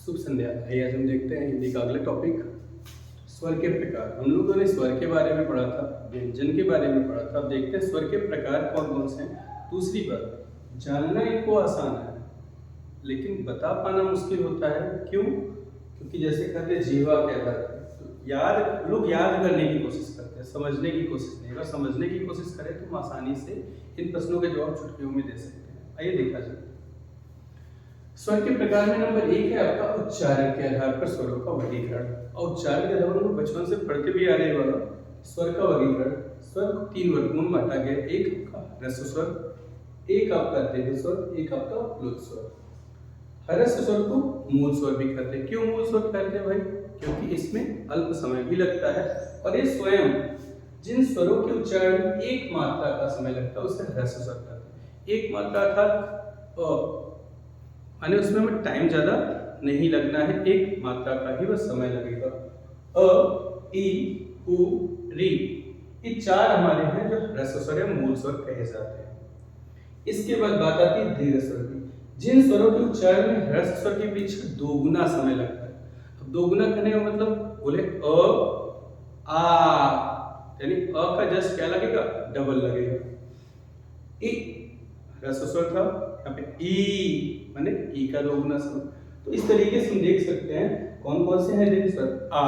शुभ संध्या। आइए आज हम देखते हैं हिंदी का अगला टॉपिक, स्वर के प्रकार। हम लोगों ने स्वर के बारे में पढ़ा था, व्यंजन के बारे में पढ़ा था। अब देखते हैं स्वर के प्रकार कौन कौन से हैं। दूसरी बात, जानना इनको आसान है लेकिन बता पाना मुश्किल होता है। क्यों? क्योंकि जैसे कहते हैं जीवा के आधार पर, तो लोग याद करने की कोशिश करते हैं, समझने की कोशिश नहीं। अगर समझने की कोशिश करें तो हम आसानी से इन प्रश्नों के जवाब चुटकियों में दे सकते हैं। आइए देखा जाए। स्वर के प्रकार में नंबर 1 है आपका उच्चारण के आधार पर स्वरों का वर्गीकरण। और उच्चारण के आधार पर हम बचपन से पढ़ते भी आ रहे वाला स्वर का वर्गीकरण। स्वर को 3 वर्गों में बांटा गया। एक आपका ह्रस्व स्वर, एक आपका दीर्घ स्वर, एक आपका प्लुत स्वर। ह्रस्व स्वर को मूल स्वर भी कहते हैं। क्यों मूल स्वर कहते हैं भाई? क्योंकि इसमें अल्प समय भी लगता है और ये स्वयं जिन स्वरों के उच्चारण में एक मात्रा का समय लगता है उसे ह्रस्व स्वर कहते हैं। एक मात्रा अर्थात यानी उसमें हमें टाइम ज्यादा नहीं लगना है, एक मात्रा का ही बस समय लगेगा। अ, ई, उ, री, ये 4 हमारे हैं जो ह्रस्व स्वर या मूल स्वर कहे जाते हैं। इसके बाद बात आती है दीर्घ स्वर की। जिन स्वरों के उच्चारण में ह्रस्व स्वर के पीछे 2 गुना समय लगता है। अब 2 गुना करने का मतलब बोले आ, यानी अ का जस्ट क्या लगेगा? डबल लगेगा। ई ह्रस्व स्वर था, यहाँ पे ई माने ई का 2 गुना स्वर। तो इस तरीके से हम देख सकते हैं कौन कौन से हैं दीर्घ स्वर। आ,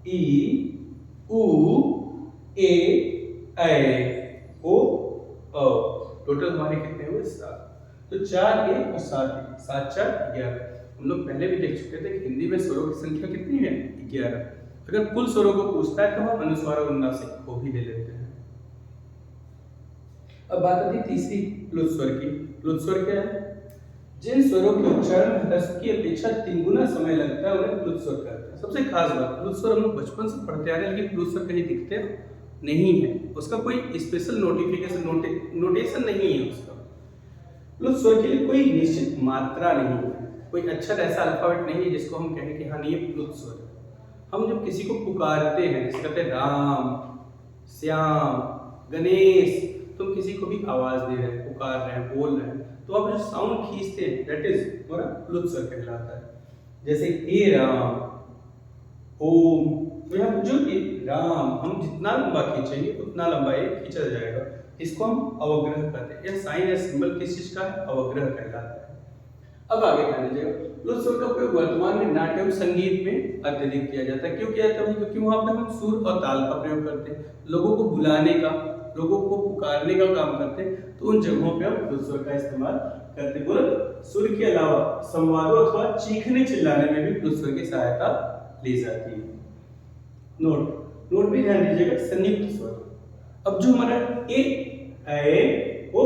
ई, उ, ए, ऐ, ओ, औ। टोटल हमारे कितने हुए? 7। तो 4 ए और 7 ए, 7 4 11। हम लोग पहले भी देख चुके थे कि हिंदी में स्वरों की संख्या कितनी है? 11। अगर कुल स्वरों को पूछता है तो हम अनुस्वार और अनुनासिक को भी ले लेते हैं। अब बात आती है तीसरी प्लुत स्वर की। प्लुत स्वर क्या है? जिन स्वरों के उच्चारण में ह्रस्व की अपेक्षा 3 गुना समय लगता है उन्हें प्लुत स्वर कहते हैं। सबसे खास बात, प्लुत स्वर हम लोग बचपन से पढ़ते आ रहे हैं लेकिन प्लुत स्वर कहीं दिखते नहीं है। उसका कोई स्पेशल नोटेशन नहीं है उसका। प्लुत स्वर के लिए कोई निश्चित मात्रा नहीं है, कोई अक्षर ऐसा अल्फाबेट नहीं है जिसको हम कहें कि हाँ ये प्लुत स्वर है। हम जब किसी को पुकारते हैं, जैसे कहते हैं राम, श्याम, गणेश, तुम किसी को भी आवाज दे रहे हैं, पुकार रहे हैं, बोल रहे हैं, तो आप जो साउंड खींचते हैं दैट इज हमारा प्लुत स्वर कहलाता है। जैसे हे राम, ओम, तो यहाँ जो राम हम जितना लंबा खींचेंगे उतना लंबा ये खींचा जाएगा। इसको हम अवग्रह कहते हैं। यह साइन या सिंबल किस चीज का है? अवग्रह कहलाता है। अब आगे ध्यान दीजिएगा, प्लुत स्वर का प्रयोग वर्तमान में नाट्य एवं संगीत में अत्यधिक किया जाता है। क्यों किया जाता है? क्योंकि वहां पर हम सुर और ताल का प्रयोग करते हैं, लोगों को बुलाने का, लोगों को पुकारने का काम करते हैं, तो उन जगहों पे हम प्लुत स्वर का इस्तेमाल करते हैं। बोलो, सुर के अलावा संवादों अथवा चीखने चिल्लाने में भी प्लुत स्वर की सहायता ली जाती है। नोट भी ध्यान दीजिएगा, संयुक्त स्वर। अब जो हमारा ए, ऐ, ओ,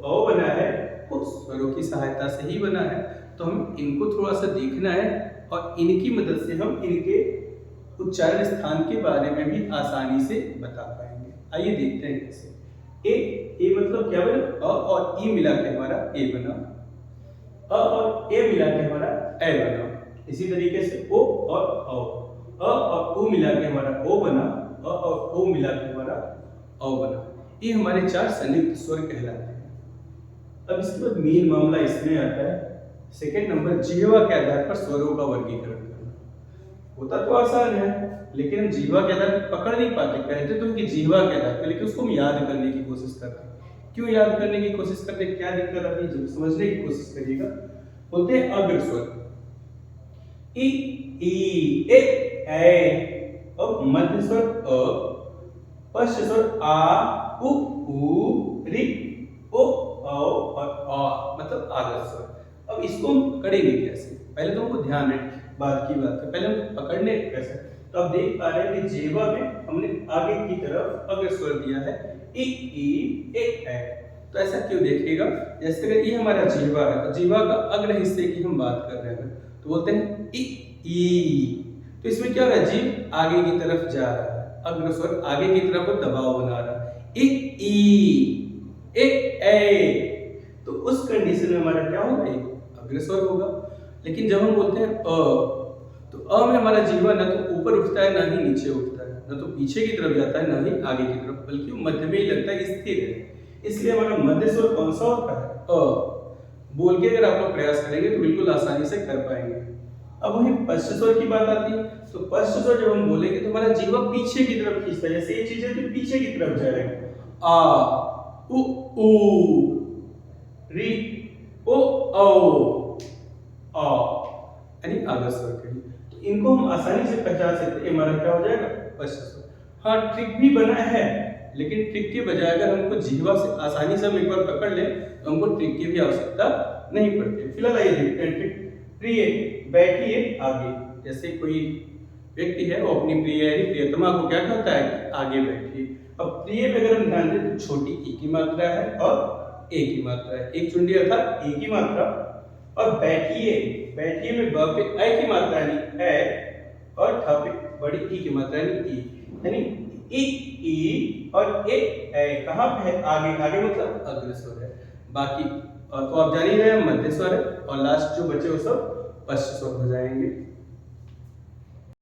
औ बना है वो स्वरों की सहायता से ही बना है, तो हम इनको थोड़ा सा देखना है और इनकी मदद से हम इनके उच्चारण स्थान के बारे में भी आसानी से बता पाएंगे। आइए देखते हैं कैसे। ए मतलब क्या बना? अ और ई मिला के हमारा ए बना, अ और ए मिला के हमारा ए बना। इसी तरीके से ओ और औ, अ और उ मिला के हमारा ओ बना, अ और ओ मिला के हमारा औ बना। ये हमारे 4 संयुक्त स्वर कहलाते हैं। अब इसके बाद मेन मामला इसमें आता है, सेकंड नंबर, जिह्वा के आधार पर स्वरों का वर्गीकरण करना। होता तो आसान है लेकिन हम जिह्वा के आधार पर पकड़ नहीं पाते। कहते तो कि जिह्वा के आधार पर, लेकिन उसको हम याद करने की कोशिश करते हैं। क्यों याद करने की कोशिश करते हैं? क्या दिक्कत आती है? समझने की कोशिश करिएगा। बोलते हैं अग्र स्वर, ई, ए, ऐ, और मध्य स्वर अ, पश्च स्वर आ, उ, री, ओ, औ और आ, मतलब आगत स्वर। अब इसको हम पकड़ेंगे कैसे? पहले तो हमको ध्यान है बात की बात है, पहले हम पकड़ने कैसे? तो आप देख पा रहे हैं कि जिह्वा में हमने आगे की तरफ अग्र स्वर दिया है, ई, ए। तो ऐसा क्यों? देखिएगा, जैसे अगर ये हमारा जिह्वा है तो जिह्वा का अग्र हिस्से की हम बात कर रहे हैं तो बोलते हैं ई। तो इसमें क्या हो रहा है? जीभ आगे की तरफ जा रहा है, अग्र स्वर आगे की तरफ दबाव बना रहा है। ए, ए। तो उस कंडीशन में हमारा क्या होगा? अग्र स्वर होगा। लेकिन जब हम बोलते हैं अ, तो अ में हमारा जिह्वा ना तो ऊपर उठता है ना ही नीचे उठता है, ना तो पीछे की तरफ जाता है ना ही आगे की तरफ, बल्कि मध्य में ही लगता है, स्थिर है। इसलिए हमारा मध्य स्वर कौन सा होता है? अ। बोल के अगर आप लोग प्रयास करेंगे तो बिल्कुल आसानी से कर पाएंगे। अब वही पश्च स्वर की बात आती है, तो पश्च स्वर जब हम बोलेंगे तो हमारा जीवा पीछे की तरफ खींचता है, जैसे ये चीज है तो पीछे की तरफ जाएगा। आ उ ऊ री ओ औ आ, यानी आगे स्वर के लिए। तो इनको हम आसानी से पहचान सकते हैं, हमारा क्या हो जाएगा पश्च स्वर। हाँ ट्रिक भी बना है, लेकिन ट्रिक के बजाय अगर हमको जिह्वा से आसानी से हम एक बार पकड़ लें तो हमको ट्रिक की भी आवश्यकता नहीं पड़ती। फिलहाल आइए देखते हैं ट्रिक। प्रिय बैठिए आगे, जैसे कोई व्यक्ति है वो अपनी प्रियतमा को क्या कहता है कि आगे बैठिए। अब प्रिय पे अगर हम ध्यान दें तो छोटी ई की मात्रा है और ए की मात्रा है, एक चुंडी अर्थात ए की मात्रा, और बैठिए, बैठिए में ब पे ऐ की मात्रा यानी ए, और ठ पे बड़ी ई की मात्रा यानी ई, यानी ई और ए कहाँ पे है आगे, आगे मतलब अग्रस्वर है। बाकी तो आप जान ही रहे हैं मध्य स्वर है, और लास्ट जो बचे वो सब पश्च स्वर हो जाएंगे।